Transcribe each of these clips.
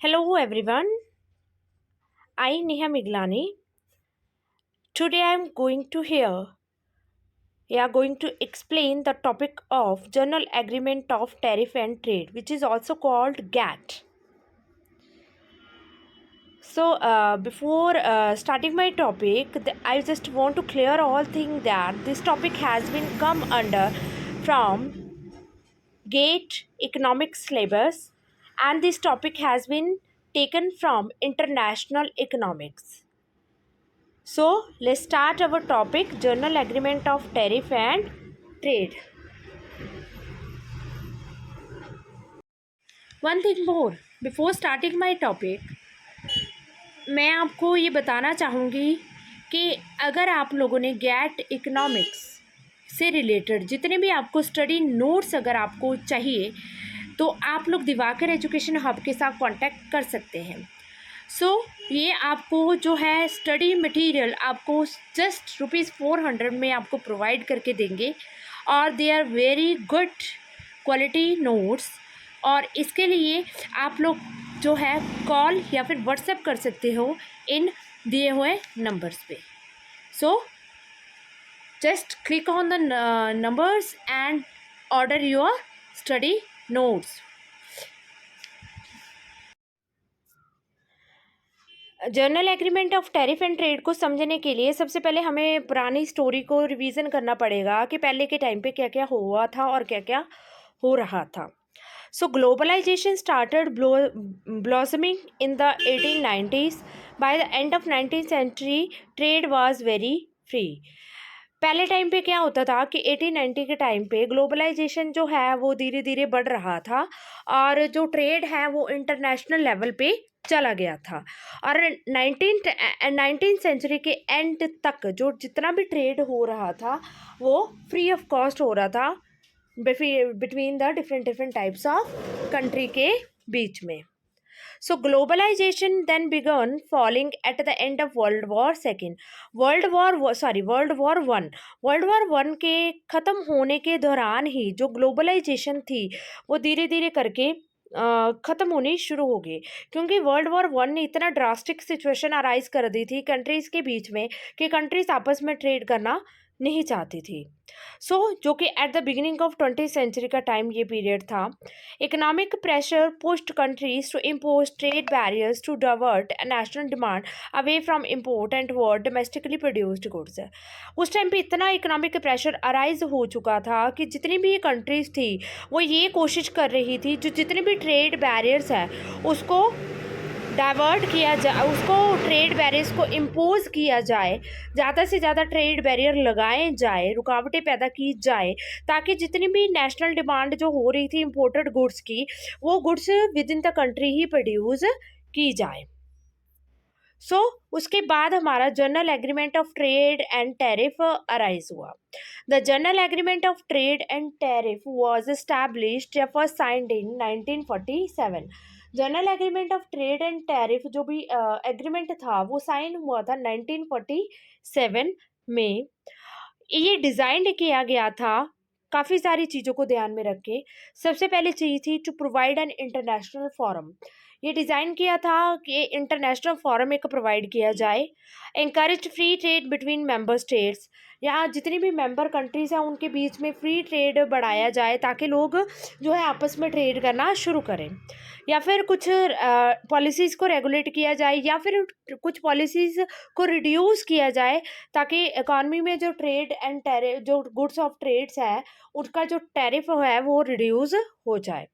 Hello everyone, I Neha Miglani. Today I am going to explain the topic of General Agreement of Tariff and Trade, which is also called GATT. Before starting my topic, I just want to clear all things that this topic has been come under from GATT economics syllabus, and this topic has been taken from international economics. So let's start our topic, General Agreement of Tariff and Trade. One thing more, before starting my topic, मैं आपको ये बताना चाहूँगी कि अगर आप लोगों ने गैट इकोनॉमिक्स से रिलेटेड जितने भी आपको स्टडी नोट्स अगर आपको चाहिए तो आप लोग दिवाकर एजुकेशन हब के साथ कांटेक्ट कर सकते हैं। ये आपको जो है स्टडी मटेरियल आपको जस्ट ₹400 में आपको प्रोवाइड करके देंगे और they are very good quality notes. और इसके लिए आप लोग जो है कॉल या फिर व्हाट्सएप कर सकते हो इन दिए हुए नंबर्स पे। Just click on the numbers and order your study notes. Journal agreement of tariff and trade को समझने के लिए सबसे पहले हमें पुरानी स्टोरी को रिवीजन करना पड़ेगा कि पहले के टाइम पे क्या क्या हुआ था और क्या क्या हो रहा था। Globalization started blossoming in the 1890s। By the end of 19th century trade was very free. पहले टाइम पे क्या होता था कि 1890 के टाइम पे ग्लोबलाइजेशन जो है वो धीरे धीरे बढ़ रहा था और जो ट्रेड है वो इंटरनेशनल लेवल पे चला गया था। और 19th सेंचुरी के एंड तक जो जितना भी ट्रेड हो रहा था वो फ्री ऑफ कॉस्ट हो रहा था between the different types of country के बीच में। Globalization then began falling at the end of World War One। World War One के ख़त्म होने के दौरान ही जो ग्लोबलाइजेशन थी वो धीरे धीरे करके ख़त्म होनी शुरू हो गई, क्योंकि वर्ल्ड वॉर वन ने इतना ड्रास्टिक सिचुएशन अराइज कर दी थी कंट्रीज़ के बीच में कि कंट्रीज़ आपस में ट्रेड करना नहीं चाहती थी। जो कि at the beginning of 20th century का टाइम ये पीरियड था। Economic pressure pushed countries to impose trade barriers to divert national demand away from import and toward domestically produced goods. उस टाइम पे इतना इकोनॉमिक प्रेशर अराइज हो चुका था कि जितनी भी कंट्रीज थी वो ये कोशिश कर रही थी जो जितने भी ट्रेड बैरियर्स हैं उसको डाइवर्ट किया जाए, उसको ट्रेड बैरियर्स को इम्पोज किया जाए, ज़्यादा से ज़्यादा ट्रेड बैरियर लगाए जाए, रुकावटें पैदा की जाए ताकि जितनी भी नेशनल डिमांड जो हो रही थी इम्पोर्टेड गुड्स की वो goods within the country ही प्रोड्यूस की जाए। उसके बाद हमारा general agreement of trade and tariff arise हुआ। The general agreement of trade and tariff was established या first signed in 1947। General agreement of trade and tariff जो भी एग्रीमेंट था वो साइन हुआ था 1947 में। ये डिज़ाइन किया गया था काफ़ी सारी चीज़ों को ध्यान में रख के। सबसे पहली चीज़ थी to provide an international forum. ये डिज़ाइन किया था कि इंटरनेशनल फोरम एक प्रोवाइड किया जाए। Encourage free trade between member states, यहाँ जितनी भी मेंबर कंट्रीज़ हैं उनके बीच में फ्री ट्रेड बढ़ाया जाए ताकि लोग जो है आपस में ट्रेड करना शुरू करें। या फिर कुछ पॉलिसीज़ को रेगुलेट किया जाए या फिर कुछ पॉलिसीज़ को रिड्यूस किया जाए ताकि इकॉनमी में जो ट्रेड एंड टैरिफ जो गुड्स ऑफ ट्रेड्स है उसका जो टैरिफ है वो रिड्यूस हो जाए।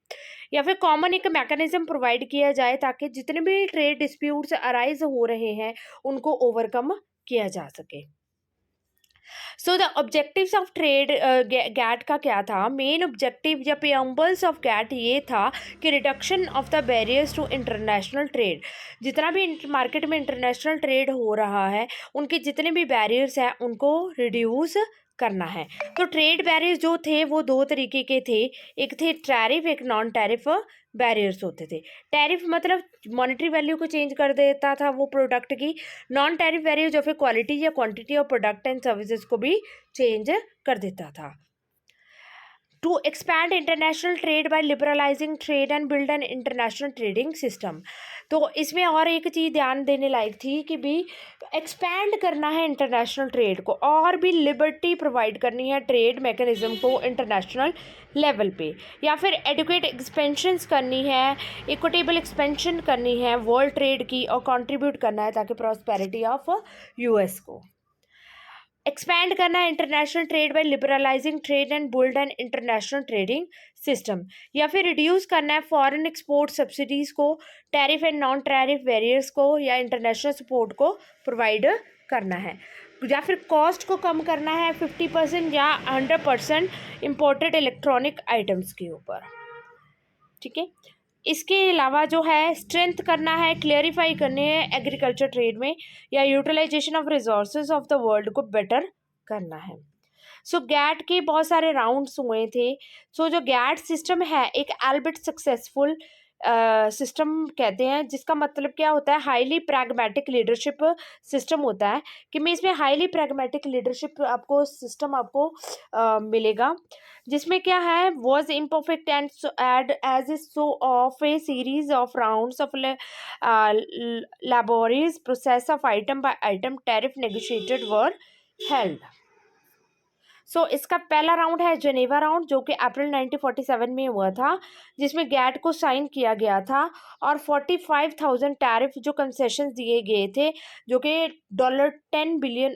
या फिर कॉमन एक मैकेनिज्म प्रोवाइड किया जाए ताकि जितने भी ट्रेड डिस्प्यूट्स अराइज हो रहे हैं उनको ओवरकम किया जा सके। The objectives of trade GATT का क्या था? मेन ऑब्जेक्टिव या प्रियम्बल्स ऑफ गैट ये था कि reduction of the barriers to international trade. जितना भी मार्केट में इंटरनेशनल ट्रेड हो रहा है उनके जितने भी बैरियर्स हैं उनको रिड्यूस करना है। तो ट्रेड बैरियर्स जो थे वो दो तरीके के थे, एक थे टैरिफ, एक नॉन टैरिफ बैरियर्स होते थे। टैरिफ मतलब मॉनेटरी वैल्यू को चेंज कर देता था वो प्रोडक्ट की। नॉन टैरिफ बैरियर जो फिर क्वालिटी या quantity of product and services को भी चेंज कर देता था। to expand international trade by liberalizing trade and build an international trading system। तो इसमें और एक चीज़ ध्यान देने लायक थी कि भी एक्सपैंड करना है इंटरनेशनल ट्रेड को और भी लिबर्टी प्रोवाइड करनी है ट्रेड मैकेनिज्म को इंटरनेशनल लेवल पे, या फिर एडुकेट एक्सपेंशंस करनी है, इक्विटेबल एक्सपेंशन करनी है वर्ल्ड ट्रेड की और कंट्रीब्यूट करना है ताकि प्रॉस्पेरिटी ऑफ यूएस को। एक्सपैंड करना है international trade by liberalising trade and build an international trading system, या फिर रिड्यूस करना है फॉरेन एक्सपोर्ट सब्सिडीज़ को, tariff and non tariff barriers को या इंटरनेशनल सपोर्ट को प्रोवाइड करना है, या फिर कॉस्ट को कम करना है 50% या 100% इम्पोर्टेड इलेक्ट्रॉनिक आइटम्स के ऊपर। ठीक है, इसके अलावा जो है स्ट्रेंथ करना है, क्लियरिफाई करने हैं एग्रीकल्चर ट्रेड में, या utilization of resources of the world को बेटर करना है। सो गैट के बहुत सारे राउंड्स हुए थे। सो जो गैट सिस्टम है एक एल्बिट सक्सेसफुल सिस्टम कहते हैं, जिसका मतलब क्या होता है, हाईली प्रैग्मेटिक लीडरशिप सिस्टम होता है कि मैं इसमें हाईली प्रैग्मेटिक लीडरशिप आपको सिस्टम आपको मिलेगा, जिसमें क्या है was imperfect and ad as is so of a series of rounds of laborious process of item by item tariff negotiated were held। सो इसका पहला राउंड है जेनेवा राउंड, जो कि अप्रैल 1947 में हुआ था, जिसमें गैट को साइन किया गया था और 45,000 टैरिफ जो कंसेशन दिए गए थे, जो कि $10 बिलियन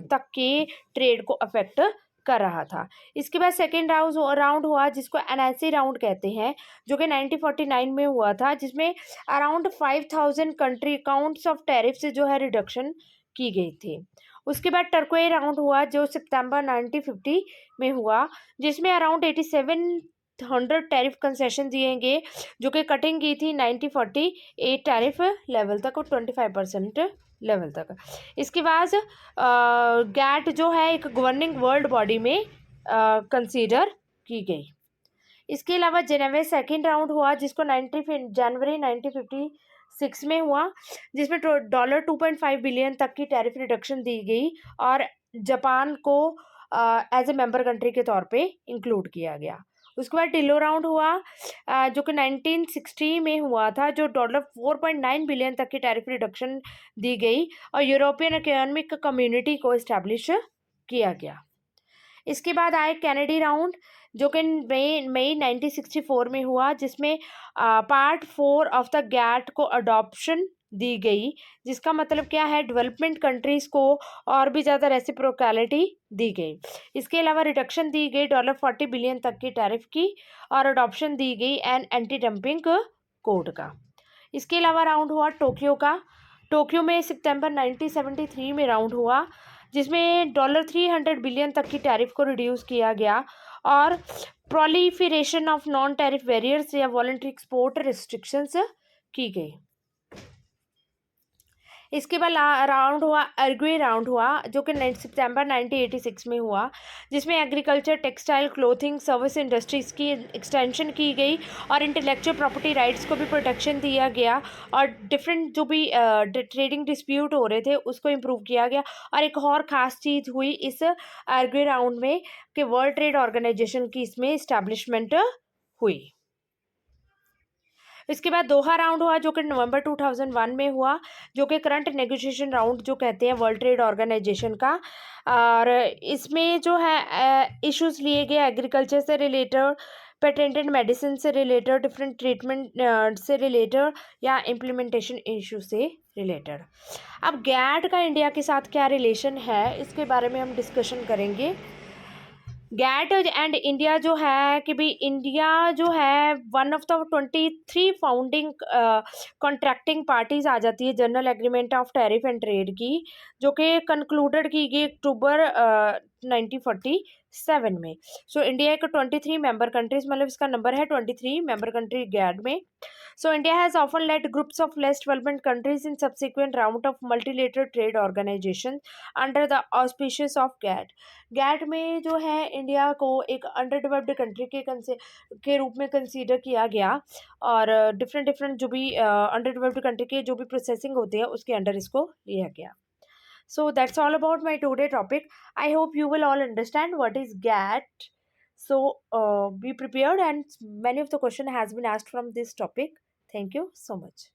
तक के ट्रेड को अफेक्ट कर रहा था। इसके बाद सेकेंड राउंड हुआ जिसको एनएसी राउंड कहते हैं, जो कि 1949 में हुआ था, जिसमें around 5,000 country accounts of tariff से जो है रिडक्शन की गई थी। उसके बाद टर्कोए राउंड हुआ जो सितंबर 1950 में हुआ, जिसमें अराउंड 8700 टैरिफ कंसेशन दिए गए, जो कि कटिंग की थी 1948 टैरिफ लेवल तक और 25% लेवल तक। इसके बाद गैट जो है एक गवर्निंग वर्ल्ड बॉडी में कंसीडर की गई। इसके अलावा जेनेवा सेकेंड राउंड हुआ जिसको जनवरी 1956 में हुआ, जिसमें $2.5 बिलियन तक की टैरिफ रिडक्शन दी गई और जापान को एज ए मेंबर कंट्री के तौर पे इंक्लूड किया गया। उसके बाद डिलो राउंड हुआ जो कि 1960 में हुआ था, जो $4.9 बिलियन तक की टैरिफ रिडक्शन दी गई और यूरोपियन इकोनॉमिक कम्युनिटी को इस्टेब्लिश किया गया। इसके बाद आए कैनेडी राउंड जो कि मई 1964 में हुआ, जिसमें पार्ट 4 ऑफ द गैट को अडॉप्शन दी गई, जिसका मतलब क्या है डेवलपमेंट कंट्रीज़ को और भी ज़्यादा रेसिप्रोकैलिटी दी गई। इसके अलावा रिडक्शन दी गई $40 बिलियन तक की टैरिफ की और अडॉप्शन दी गई एंटी डंपिंग कोड का। इसके अलावा राउंड हुआ टोक्यो का। टोक्यो में सितंबर 1973 में राउंड हुआ, जिसमें $300 बिलियन तक की टैरिफ को रिड्यूस किया गया और proliferation of non tariff barriers या वॉलंटरी एक्सपोर्ट रिस्ट्रिक्शंस की गई। इसके बाद राउंड हुआ अर्गवे राउंड हुआ जो कि सितंबर 1986 में हुआ, जिसमें agriculture, textile, clothing, service industries की एक्सटेंशन की गई और इंटेलेक्चुअल प्रॉपर्टी राइट्स को भी प्रोटेक्शन दिया गया और डिफरेंट जो भी ट्रेडिंग डिस्प्यूट हो रहे थे उसको इम्प्रूव किया गया। और एक और ख़ास चीज़ हुई इस अर्गवे राउंड में कि वर्ल्ड ट्रेड ऑर्गेनाइजेशन की इसमें इस्टेब्लिशमेंट हुई। इसके बाद दोहा राउंड हुआ जो कि नवंबर 2001 में हुआ, जो कि करंट नेगोशिएशन राउंड जो कहते हैं वर्ल्ड ट्रेड ऑर्गेनाइजेशन का। और इसमें जो है इश्यूज लिए गए एग्रीकल्चर से रिलेटेड, पेटेंटेड मेडिसिन से रिलेटेड, डिफरेंट ट्रीटमेंट से रिलेटेड या इम्प्लीमेंटेशन इशू से रिलेटेड। अब गैट का इंडिया के साथ क्या रिलेशन है इसके बारे में हम डिस्कशन करेंगे। गैट एंड इंडिया जो है कि भाई इंडिया जो है one of the 23 founding contracting parties आ जाती है general agreement of tariff and trade की, जो कि कंक्लूडेड की गई अक्टूबर 1947 में। सो इंडिया एक 23 मेंबर कंट्रीज, मतलब इसका नंबर है 23 मेंबर कंट्री गैट में। So India has often led groups of less developed countries in subsequent round of multilateral trade organizations under the auspices of GATT। GATT में जो है India को एक अंडरडेवलप्ड कंट्री के रूप में कंसीडर किया गया और डिफरेंट जो भी अंडरडेवलप्ड कंट्री के जो भी प्रोसेसिंग होती है उसके अंडर इसको लिया गया। So that's all about my today topic. I hope you will all understand what is GATT So be prepared, and many of the question has been asked from this topic. Thank you so much.